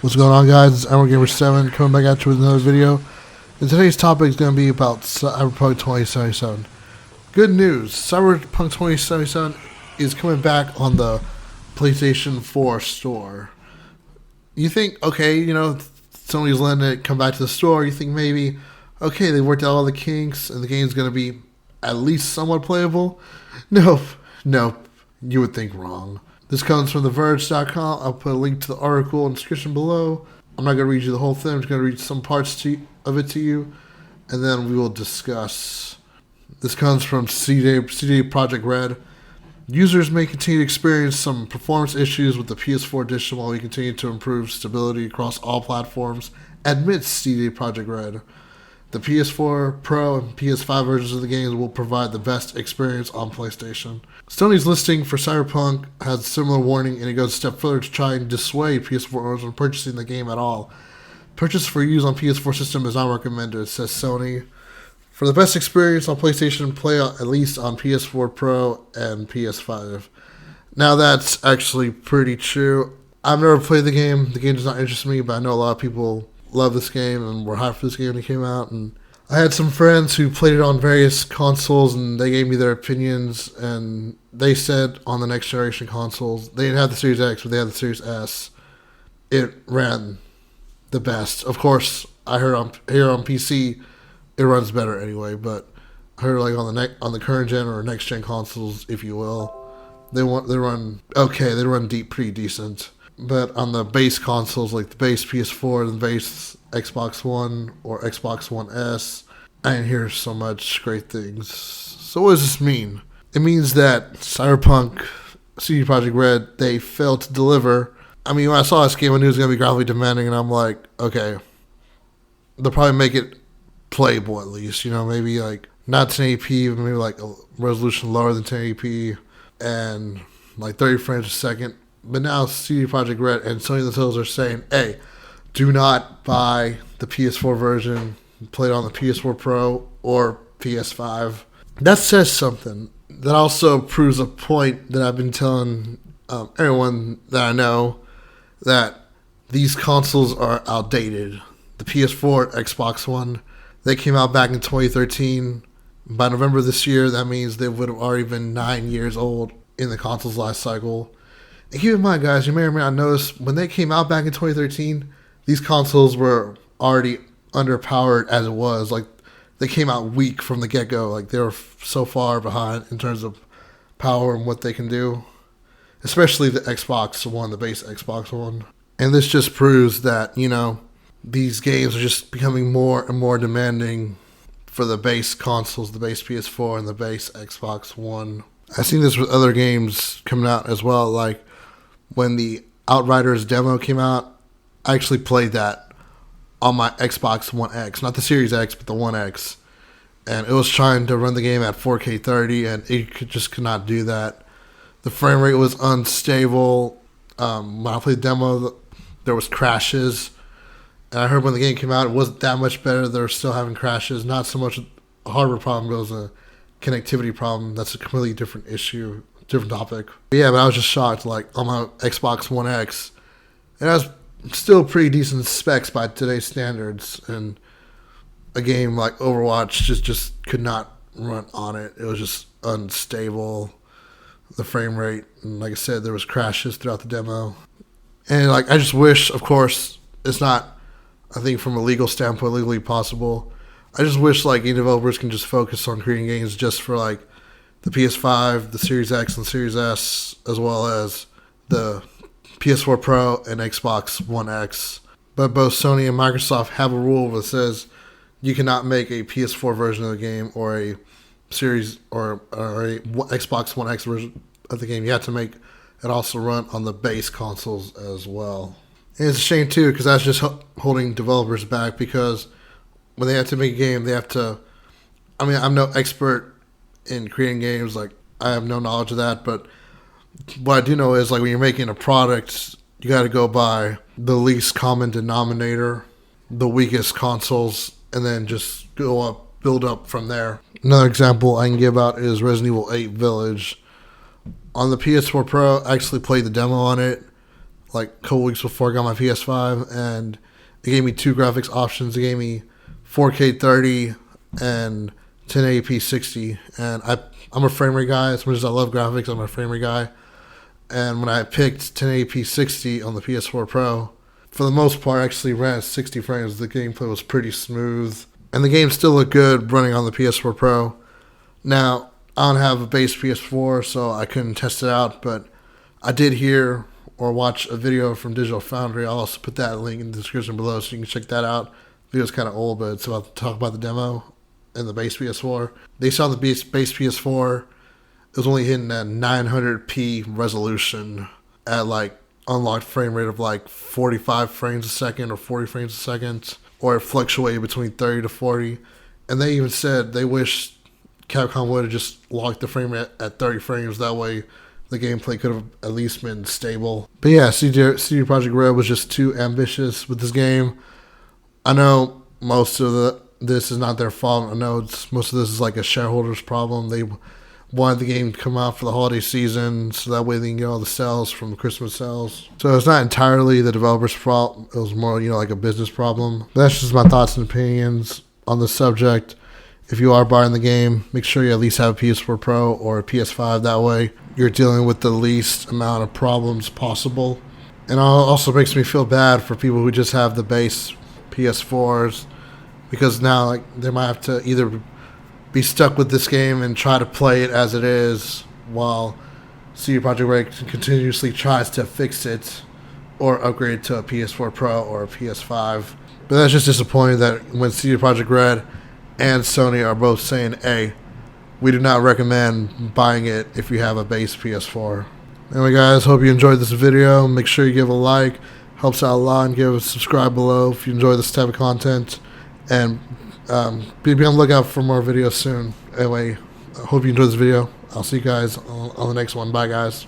What's going on, guys? It's EmeraldGamer7 coming back at you with another video. And today's topic is going to be about Cyberpunk 2077. Good news, Cyberpunk 2077 is coming back on the PlayStation 4 store. You think, okay, Sony's letting it come back to the store. You think maybe, okay, they worked out all the kinks and the game's going to be at least somewhat playable? Nope, you would think wrong. This comes from TheVerge.com. I'll put a link to the article in the description below. I'm not going to read you the whole thing. I'm just going to read some parts of it to you, and then we will discuss. This comes from CD Projekt Red. Users may continue to experience some performance issues with the PS4 edition while we continue to improve stability across all platforms, admits CD Projekt Red. The PS4 Pro and PS5 versions of the games will provide the best experience on PlayStation. Sony's listing for Cyberpunk has a similar warning, and it goes a step further to try and dissuade PS4 owners from purchasing the game at all. Purchase for use on PS4 system is not recommended, says Sony. For the best experience on PlayStation, play at least on PS4 Pro and PS5. Now that's actually pretty true. I've never played the game. The game does not interest me, but I know a lot of people love this game and were hyped for this game when it came out. And I had some friends who played it on various consoles, and they gave me their opinions. And they said on the next generation consoles, they didn't have the Series X, but they had the Series S. It ran the best. Of course, I heard here on PC, it runs better anyway. But I heard like on the current gen or next gen consoles, if you will, they run okay. They run pretty decent. But on the base consoles, like the base PS4 and the base Xbox One or Xbox One S, I didn't hear so much great things. So what does this mean? It means that Cyberpunk, CD Projekt Red, they failed to deliver. I mean, when I saw this game, I knew it was going to be graphically demanding, and I'm like, okay, they'll probably make it playable at least. Maybe like not 1080p, but maybe like a resolution lower than 1080p and like 30 frames a second. But now CD Projekt Red and Sony themselves are saying, hey, do not buy the PS4 version, play it on the PS4 Pro or PS5. That says something. That also proves a point that I've been telling everyone that I know, that these consoles are outdated. The PS4, Xbox One, they came out back in 2013. By November this year, that means they would have already been 9 years old in the console's life cycle. And keep in mind, guys, you may or may not notice, when they came out back in 2013, these consoles were already underpowered as it was. Like, they came out weak from the get-go. Like, they were so far behind in terms of power and what they can do. Especially the Xbox One, the base Xbox One. And this just proves that, these games are just becoming more and more demanding for the base consoles, the base PS4 and the base Xbox One. I've seen this with other games coming out as well, like when the Outriders demo came out, I actually played that on my Xbox One X. Not the Series X, but the One X. And it was trying to run the game at 4K 30, and it just could not do that. The frame rate was unstable. When I played the demo, there was crashes. And I heard when the game came out, it wasn't that much better. They were still having crashes. Not so much a hardware problem, but it was a connectivity problem. That's a completely different issue. Different topic. But yeah, but I was just shocked, like on my Xbox One X, and it was still pretty decent specs by today's standards, and a game like Overwatch just could not run on it. It was just unstable, the frame rate, and like I said, there was crashes throughout the demo. And like, I just wish, of course, it's not, I think from a legal standpoint, legally possible. I just wish like game developers can just focus on creating games just for like the PS5, the Series X, and Series S, as well as the PS4 Pro and Xbox One X. But both Sony and Microsoft have a rule that says you cannot make a PS4 version of the game or a Series or a Xbox One X version of the game. You have to make it also run on the base consoles as well. And it's a shame too, because that's just holding developers back, because when they have to make a game, they have to, I mean, I'm no expert in creating games, like I have no knowledge of that, but what I do know is like when you're making a product, you got to go by the least common denominator, the weakest consoles, and then just build up from there. Another example I can give out is Resident Evil 8 Village. On the PS4 Pro, I actually played the demo on it. like a couple weeks before I got my PS5, and it gave me two graphics options. It gave me 4K 30 and 1080p 60. And I'm a frame rate guy. As much as I love graphics, I'm a frame rate guy. And when I picked 1080p 60 on the PS4 Pro, for the most part, I actually ran at 60 frames. The gameplay was pretty smooth. And the game still looked good running on the PS4 Pro. Now, I don't have a base PS4, so I couldn't test it out, but I did hear or watch a video from Digital Foundry. I'll also put that link in the description below so you can check that out. The video's kind of old, but it's about to talk about the demo and the base PS4. They saw the base PS4. It was only hitting at 900p resolution at like unlocked frame rate of like 45 frames a second or 40 frames a second, or it fluctuated between 30 to 40. And they even said they wish Capcom would have just locked the frame rate at 30 frames. That way the gameplay could have at least been stable. But yeah, CD Projekt Red was just too ambitious with this game. I know most of this is not their fault. I know most of this is like a shareholder's problem. They wanted the game to come out for the holiday season so that way they can get all the sales from the Christmas sales. So it's not entirely the developer's fault. It was more, like a business problem. That's just my thoughts and opinions on the subject. If you are buying the game, make sure you at least have a PS4 Pro or a PS5. That way you're dealing with the least amount of problems possible. And it also makes me feel bad for people who just have the base PS4s, because now they might have to either be stuck with this game and try to play it as it is while CD Projekt Red continuously tries to fix it or upgrade it to a PS4 Pro or a PS5. But that's just disappointing that when CD Projekt Red and Sony are both saying, hey, we do not recommend buying it if you have a base PS4. Anyway, guys, hope you enjoyed this video. Make sure you give a like. Helps out a lot. And give a subscribe below if you enjoy this type of content. And be on the lookout for more videos soon. Anyway, I hope you enjoyed this video. I'll see you guys on the next one. Bye, guys.